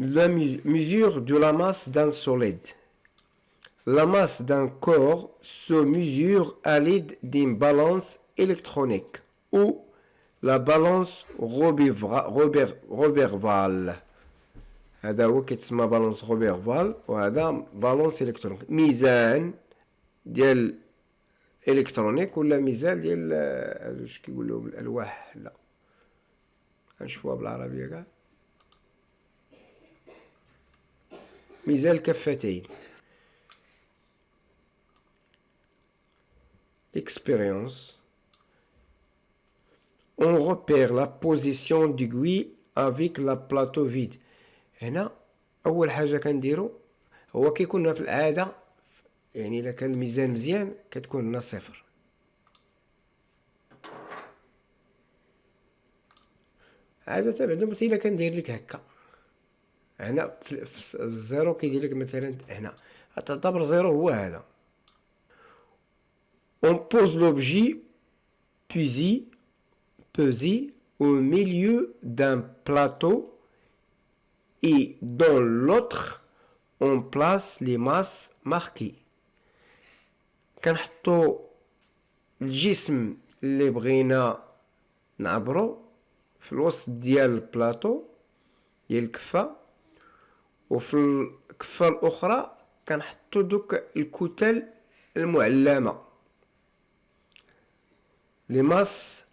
la mesure de la masse d'un solide. La masse d'un corps se mesure à l'aide d'une balance électronique ou la balance روبرفال. هذا هو كيتسمى بالانس روبرفال وهذا بالانس الكترونيك. ميزان ديال الكترونيك ولا ميزان ديال واش كيقول لهم الالواح. لا غنشوفوها بالعربيه كاع. ميزان الكفتين. Expérience. On repère la position d'aiguille avec la plateau vide. هنا اول حاجه كنديرو هو كيكون في العاده، يعني الا كان الميزان مزيان كتكون هنا صفر. عاده بعدا الا كندير لك هكا هنا في الزيرو كيدير لك مثلا هنا تعتبر زيرو هو هذا. On pose l'objet pesé au milieu d'un plateau et dans l'autre on place les masses marquées. كنحطو الجسم اللي بغينا نعبرو في الوسط ديال البلاطو ديال الكفة، وفي الكفة الاخرى كنحطو دوك الكتل المعلمة. لي ماس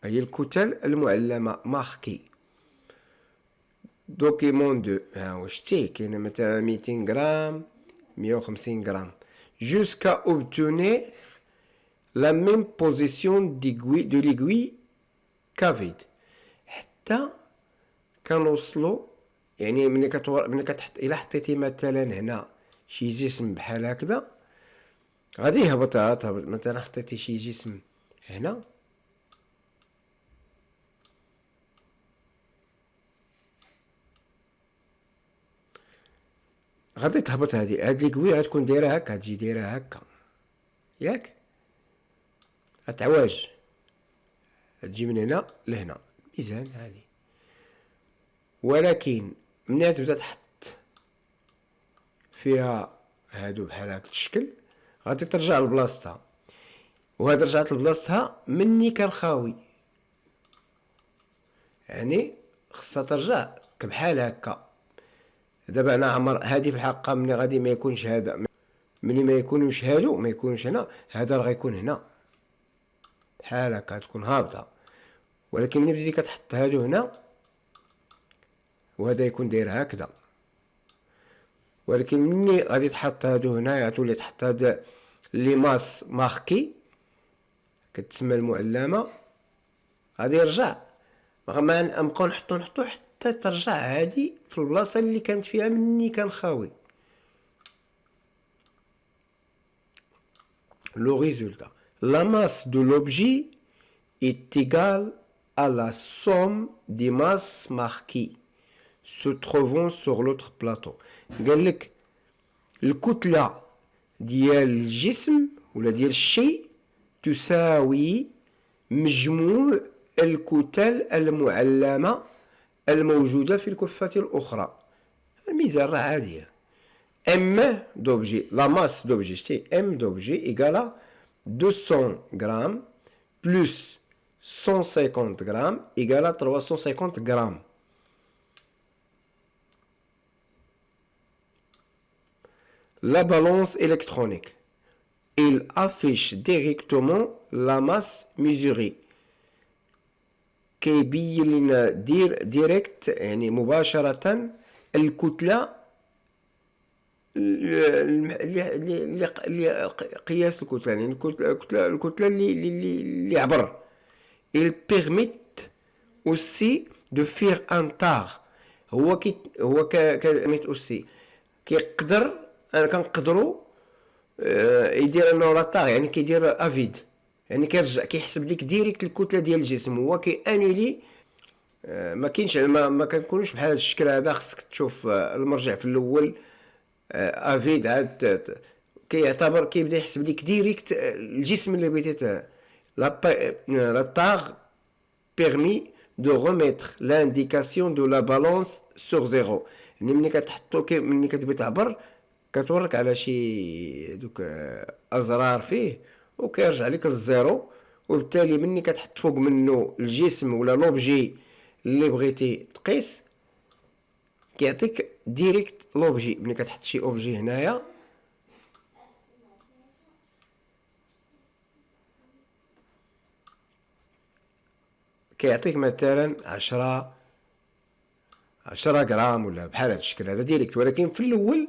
هي الكتل المعلمة ماركي. دوكيمون دو شتي كاينه مثلا 200 غرام 150 غرام jusqu'à obtenir la même position de l'aiguille qu'à vide. حتى كنوصلوا يعني ملي كتحط الى حطيتي مثلا هنا شي جسم بحال هكذا غادي يهبط مثلا حطيتي شي جسم هنا غادي تهبط هاد ليكوي غتكون دايره هكا، تجي دايره هكا ياك، غتعواج تجي من هنا لهنا ميزان هادي. ولكن ملي تبدا تحط فيها هادو بحال هاك الشكل غادي ترجع لبلاصتها، وهاد رجعت لبلاصتها مني كنخاوي، يعني خصها ترجع بحال هكا. دابا انا عمر هادي في الحقيقه ملي غادي ما يكونش هذا، ملي ما يكونوش هادو ما يكونش هنا، هذا راه غيكون هنا بحال هكا تكون هابطه. ولكن ملي بديتي كتحط هادو هنا وهذا يكون داير هكذا، ولكن ملي غادي تحط هادو هنا تولي تحط هاد لي ماس ماركي كتسمى المعلمه، غادي يرجع ما نبقاو نحطو حتى ترجع هادي في البلاصه اللي كانت فيها مني كنخاوي. Le résultat, la masse de l'objet est égale à la somme des masses marquées se trouvant sur l'autre plateau. قال لك الكتلة ديال الجسم ولا ديال الشيء تساوي مجموع الكتل المعلمة الموجودة في الكفة الأخرى. الميزان راه عادية. M d'objet, la masse d'objet, c'est M d'objet égale à 200 grammes plus 150 grammes égale à 350 grammes. La balance électronique, il affiche directement la masse mesurée. كيبين لنا ديريكت يعني مباشرة الكتلة اللي قياس الكتلة، يعني الكتلة اللي عبر. il permet aussi de faire un tag. هو كيرميت اوسي كيقدر انا كنقدروا يدير انه لا تاغ، يعني كيدير افيد، يعني كيرجع كيحسب لك ديريكت الكتله ديال الجسم، هو كيانولي. ما كاينش ما كنكونوش بحال هذا الشكل هذا. خصك تشوف المرجع في الاول افيد عاد كيعتبر كيبدا يحسب لك ديريكت الجسم اللي بغيتي. لا تاغ permet de remettre l'indication de la balance sur zéro. يعني ملي كتحطو ملي كتبغي تعبر كتورك على شي دوك ازرار فيه وكيرجع لك الزيرو، وبالتالي ملي كتحط فوق منه الجسم ولا لوبجي اللي بغيتي تقيس كيعطيك ديريكت لوبجي. ملي كتحط شي اوبجي هنايا كيعطيك مثلا 10 غرام ولا بحال هاد الشكل هذا ديريكت، ولكن في الاول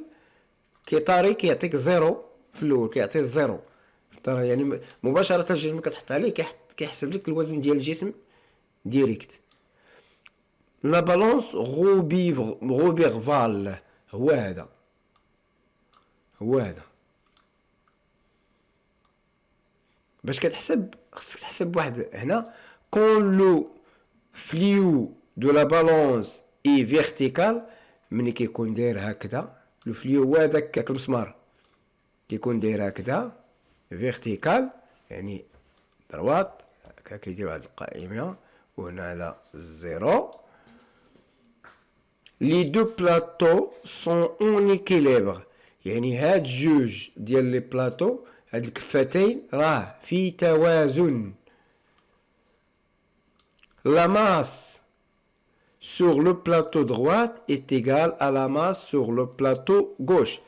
كيطاري كيعطيك زيرو، في الاول كيعطي زيرو يعني مباشرة الجسم ملي كتحط عليه كيحسب لك الوزن ديال الجسم ديريكت. لا بالونس روبيغفال هو هذا، باش كتحسب خصك تحسب واحد هنا كون لو فليو دو لا بالونس اي فيرتيكال. ملي كيكون داير هكذا لو فليو هو هذاك المسمار كيكون داير هكذا فيرتيكال يعني دروات هكا كيدير واحد القائمة وهنا على الزيرو. لي دو بلاطو سون اون ايكيليبر، يعني هاد جوج ديال لي بلاطو هاد الكفتين راه في توازن. لا ماس sur le plateau droite est égale à la masse sur le plateau gauche.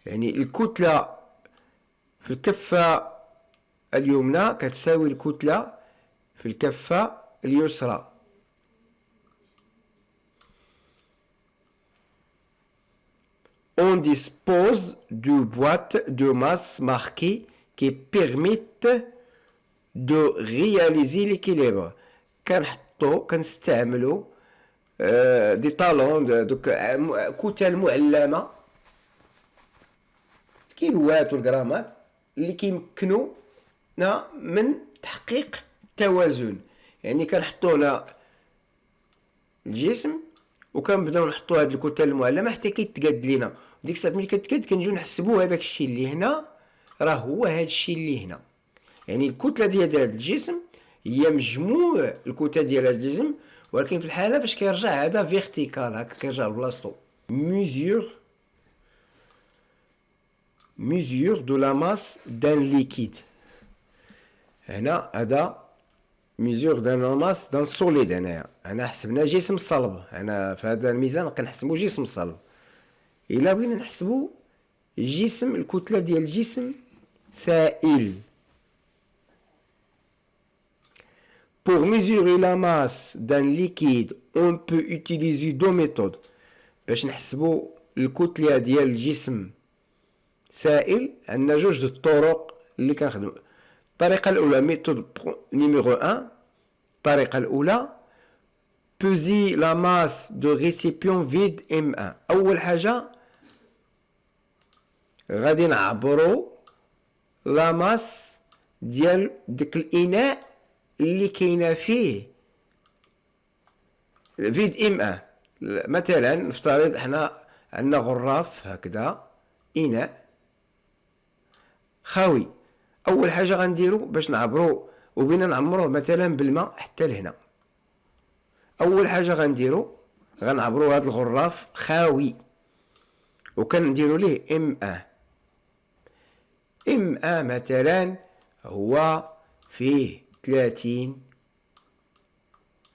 يعني الكتلة في الكفة اليمنى كتساوي الكتلة في الكفة اليسرى. On dispose de boîtes de masse marquées qui permettent de réaliser l'équilibre. كنستعملوا دي طالون دوك كتل معلمة الكيلوات والغرامات اللي كيمكنونا من تحقيق التوازن. يعني كنحطو هنا الجسم وكنبداو نحطو هاد الكتل المعلمة حتى كيتقاد لينا، ديك الساعة ملي كتقاد كنجيو نحسبو هداك الشيء اللي هنا راه هو هاد الشيء اللي هنا. يعني الكتلة ديال هاد الجسم هي مجموع الكتل ديال هاد الجسم، ولكن في الحالة باش كيرجع هذا فيرتيكال هكا كيرجع لبلاصتو. mesure de la masse d'un liquide. هنا هذا mesure de la masse d'un solide. هنا حسبنا جسم صلب، هنا في هذا الميزان كنحسبو جسم صلب. إلا بغينا نحسبو جسم الكتلة ديال الجسم سائل. Pour mesurer la masse d'un liquide, on peut utiliser deux méthodes. باش نحسبو الكتلة ديال الجسم سائل عندنا جوج د الطرق اللي كنخدمو. الطريقة الأولى ميثود نيميرو 1. الطريقة الأولى peser la masse de récipient vide M1. أول حاجة غادي نعبرو لا ماس ديال ديك الإناء اللي كاينه فيه فيد M1. مثلا نفترض حنا عندنا غراف هكذا إناء خاوي. أول حاجة غنديرو باش نعبرو وبينا نعمروه مثلا بالماء حتى لهنا، أول حاجة غنديرو غنعبرو هاد الغراف خاوي وكنديرو ليه M1. M1 مثلا هو فيه 30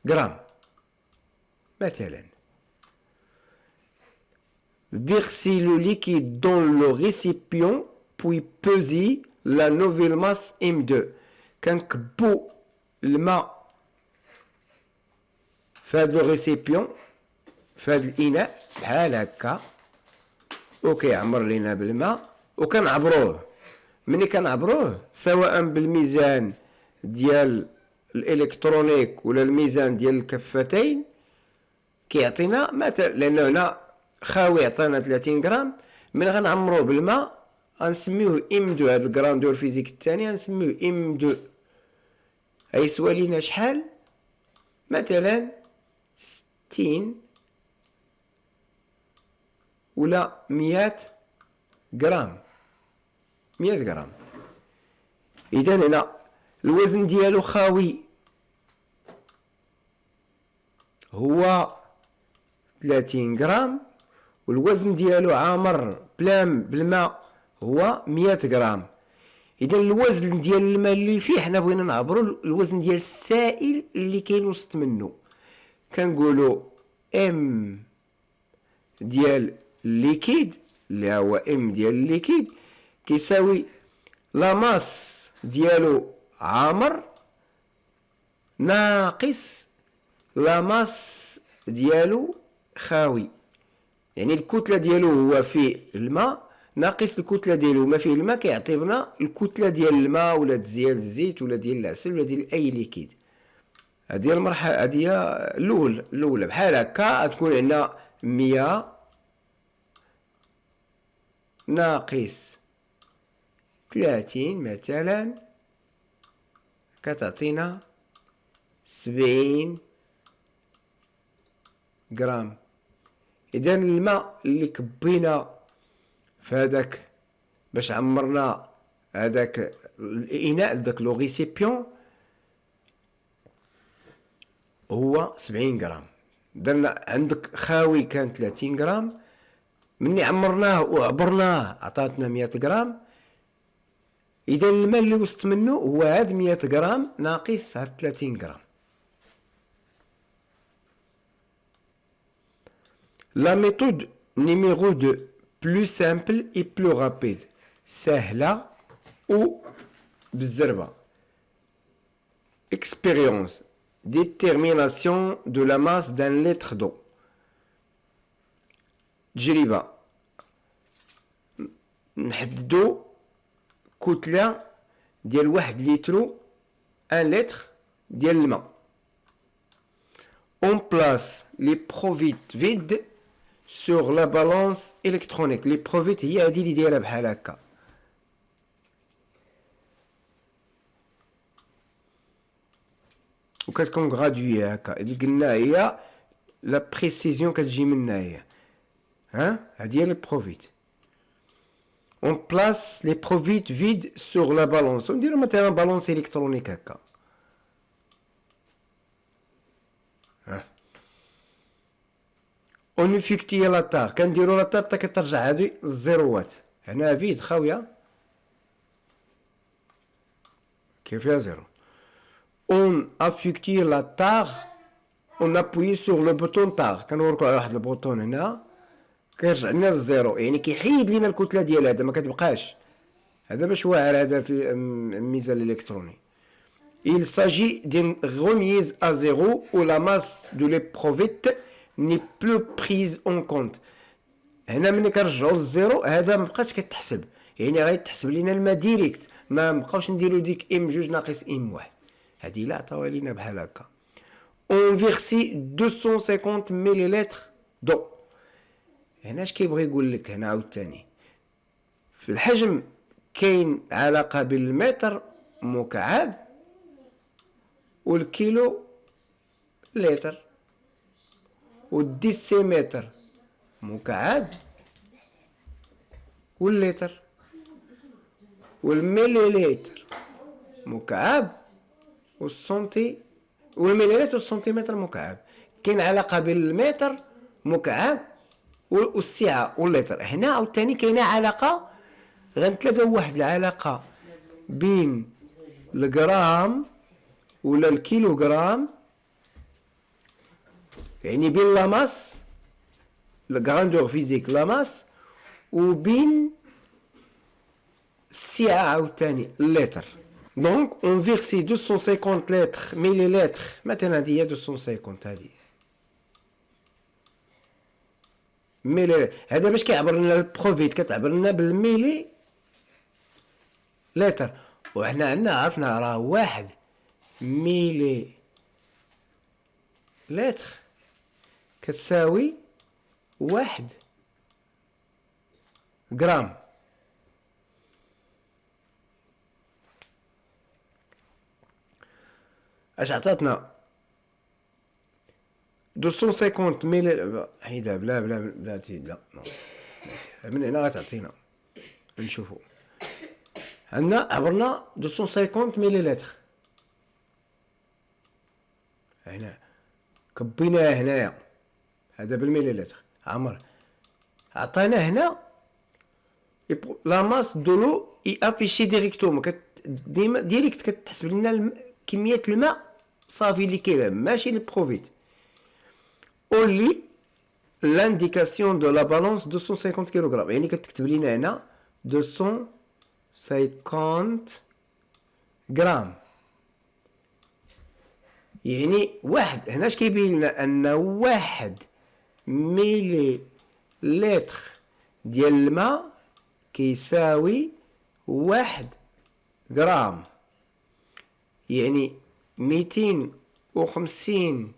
غرام مثلا. Verser le liquide dans le récipient puis peser la nouvelle masse M2. كنكبو الماء في هذا الريسيبيون في هذا الإناء بحال هكا وكيعمر لينا بالماء وكنعبروه. ملي كنعبروه سواء بالميزان ديال الالكترونيك ولا الميزان ديال الكفتين كيعطينا مثلا، لأن هنا خاوي عطانا 30 غرام. من غنعمروه بالماء غنسميوه M2. هاد الكراندور فيزيك الثاني غنسميوه M2 غيسوى لينا شحال مثلا 60 ولا 100 غرام. 100 غرام. إذا هنا الوزن ديالو خاوي هو 30 غرام، والوزن ديالو عامر بالماء هو 100 غرام. اذا الوزن ديال الماء اللي فيه حنا بغينا نعبروا الوزن ديال السائل اللي كاين وسط منه، كنقولوا ام ديال الليكيد اللي هو ام ديال الليكيد كيساوي لا ماس ديالو عامر ناقص لا ماس ديالو خاوي. يعني الكتله ديالو هو فيه الماء ناقص الكتله ديالو ما فيه الماء، كيعطينا الكتله ديال الماء ولا ديال الزيت ولا ديال العسل ولا ديال اي ليكيد. هذه المرحله هذه الاولى بحال هكا تكون عندنا 100 ناقص 30 مثلا كتعطينا 70 غرام. اذا الماء اللي كبينا في هذاك باش عمرنا هذاك الاناء داك لو ريسيبيون هو 70 غرام. درنا عندك خاوي كان 30 غرام، مني عمرناه وعبرناه عطاتنا 100 غرام. اذا الماء اللي وسط منه هو هاد 100 غرام ناقص هاد 30 غرام. La méthode numéro 2 plus simple et plus rapide. سهلة و بالزربة. Expérience. Détermination de la masse d'un litre d'eau. تجربة نحددو كتلة ديال 1 لتر 1 لتر ديال الماء. On place les provites vides sur la balance électronique. Les provites هي هادي اللي دايره بحال هكا. وكتكون غادوية هكا اللي قلنا هي لا بريسيزيون كتجي منها هي. هادي هي لي بروفيت. On place les provites vides sur la balance. ونديرو مثلا بالونس الكترونيك هكا. On effectue la tare. كنديرو لا تار حتى كترجع هادي الزيروات. هنا فيد خاوية كيف فيها زيرو. On effectue la tare. On appuie sur le bouton tare. كنوركو على واحد البوطون هنا كيرجع لنا للزيرو، يعني كيحيد لينا الكتله ديال هذا ما كتبقاش. هذا باش واعر هذا في الميزان الالكتروني. Il s'agit d'une remise à zéro où la masse de l'éprouvette n'est plus prise en compte. هنا ملي كنرجعو للزيرو هذا مبقاش كتحسب، يعني غيتحسب لينا الماء ديريكت، ما مبقاوش نديرو ديك ام 2 ناقص ام 1. هادي لا عطاوها لينا بحال هكا. On verse 250 مليلتر دو. هنا اش كيبغي يقول لك هنا عاوتاني في الحجم كاين علاقه بين المتر مكعب والكيلو لتر والديسيمتر مكعب واللتر والمليلتر مكعب والسنتي والمليلتر والسنتيمتر مكعب. كاين علاقه بين المتر مكعب والسعه واللتر. هنا عاوتاني كاينه علاقه غنتلاقاو واحد العلاقه بين الغرام ولا الكيلوغرام، يعني بين لا ماس الغراندور فيزيك لا ماس وبين السعه عاوتاني اللتر. دونك اون فيرسي 250 لتر مليلتر مثلا هادي هي 250 هادي ميلي. هذا باش كيعبر لنا البروفيت كتعبر لنا بالميلي لتر، وحنا عندنا عرفنا راه 1 ميلي لتر كتساوي 1 غرام. اش عطاتنا 250 ميلي حيدها بلا لا من هنا غتعطينا نشوفو. عندنا عبرنا 250 مليلتر هنا كبيناها هنايا هذا بالمليلتر. عمر عطانا هنا لا ماس دو لو اي افيشي ديريكتومون، ديما ديريكت كتحسب لنا كميه الماء صافي اللي كاينه، ماشي البروفيت. اونلي لانديكاسيون دو لا بالونس 250 كيلوغرام، يعني كتكتب لنا هنا 250 غرام. يعني واحد هنا اش كيبين لنا ان 1 ميلي لتر ديال الماء كيساوي 1 غرام، يعني 250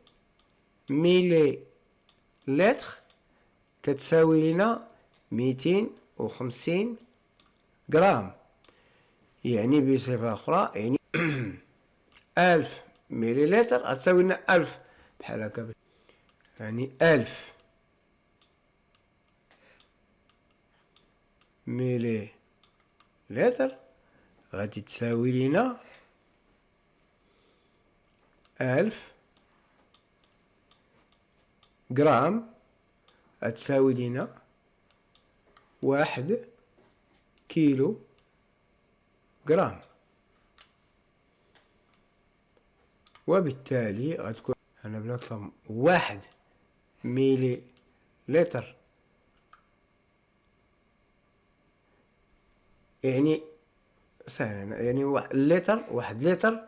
ميلي لتر كتساوي لنا 250 غرام. يعني بصفة أخرى يعني 1000 ميلي لتر غتساوي لنا 1000 بحال هكا، يعني 1000 ميلي لتر غادي تساوي لنا 1000 غرام، غتساوي لنا 1 كيلو غرام. وبالتالي غتكون هنا بنطلب 1 ميلي لتر، يعني سهل، يعني واحد لتر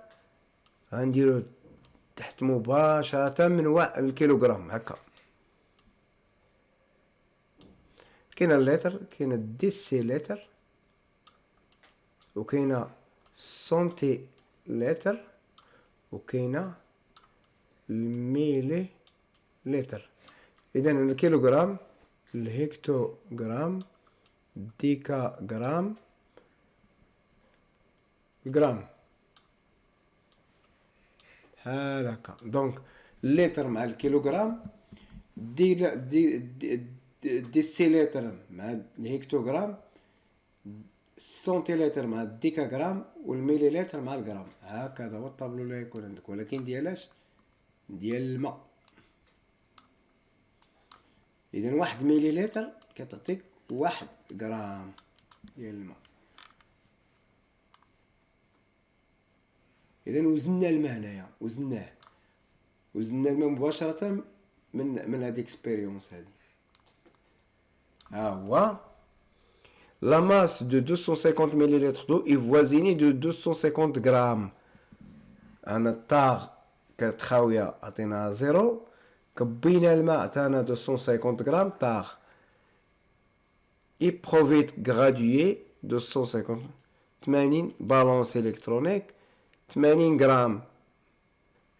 غنديرو تحت مباشرة من الكيلوغرام هكا. كاين اللتر، كاين الديسي لتر، وكاين سنتي لتر، وكاين الميلي لتر. اذا الكيلوغرام، الهكتوغرام، ديكا غرام، غرام بحال هكا. دونك اللتر مع الكيلوغرام، ديسيلتر مع الهكتوغرام، السنتيلتر مع الديكاغرام، والميليلتر مع الغرام. هكذا هو الطابلو اللي يكون عندك، ولكن ديالاش؟ ديال الماء. اذا 1 ميليلتر كتعطيك 1 غرام ديال الماء. اذا وزنا الماء هنايا، وزنا الماء مباشرة من هاد اكسبيريونس هادي. ها هو la masse de 250 millilitres d'eau est voisinée de 250 grammes. أنا الطاغ كانت خاوية عطيناها 0، كبينا الماء عطانا 250 غرام طاغ. إبروفيت غراديي 250 80 بالونس إلكترونيك 80 غرام،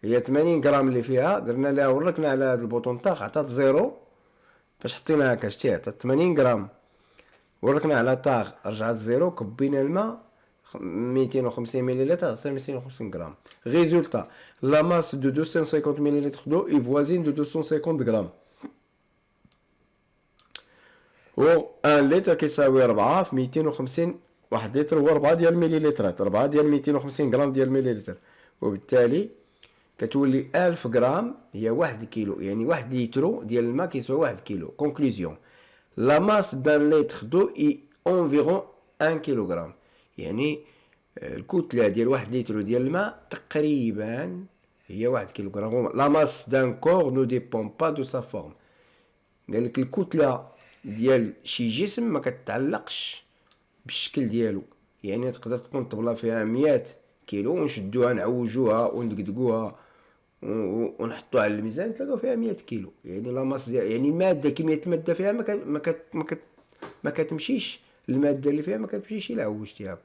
هي 80 غرام اللي فيها درنا لها وركنا على هاد البوطون طاغ عطات 0. فاش حطيناها هكا شتي عطات 80 غرام، وركنا على طاغ رجعت 0، كبينا الماء 250 مليلتر عطات 250 غرام. ريزولتا لا ماس دو 250 مليلتر دو اي فوازين دو 250 غرام. و 1 لتر كيساوي 4 في 250، 1 لتر هو 4 ديال المليلترات، 4 ديال 250 غرام ديال المليلتر. وبالتالي كتولي 1000 غرام هي 1 كيلو، يعني 1 لتر ديال الماء كيساوي 1 كيلو. كونكلوزيون la masse d'un litre d'eau est environ 1 كيلوغرام، يعني الكتلة ديال 1 لتر ديال الماء تقريبا هي 1 كيلوغرام. la masse d'un corps ne dépend pas de sa forme. قالك الكتلة ديال شي جسم ما كتعلقش بالشكل ديالو، يعني تقدر تكون طبلة فيها 100 كيلو ونشدوها نعوجوها وندقدقوها ونحطوها على الميزان تلقاو فيها 100 كيلو. يعني لا ماس يعني الماده، كميه الماده فيها ما كتمشيش، الماده اللي فيها ما كتمشيش الا عوجتيها.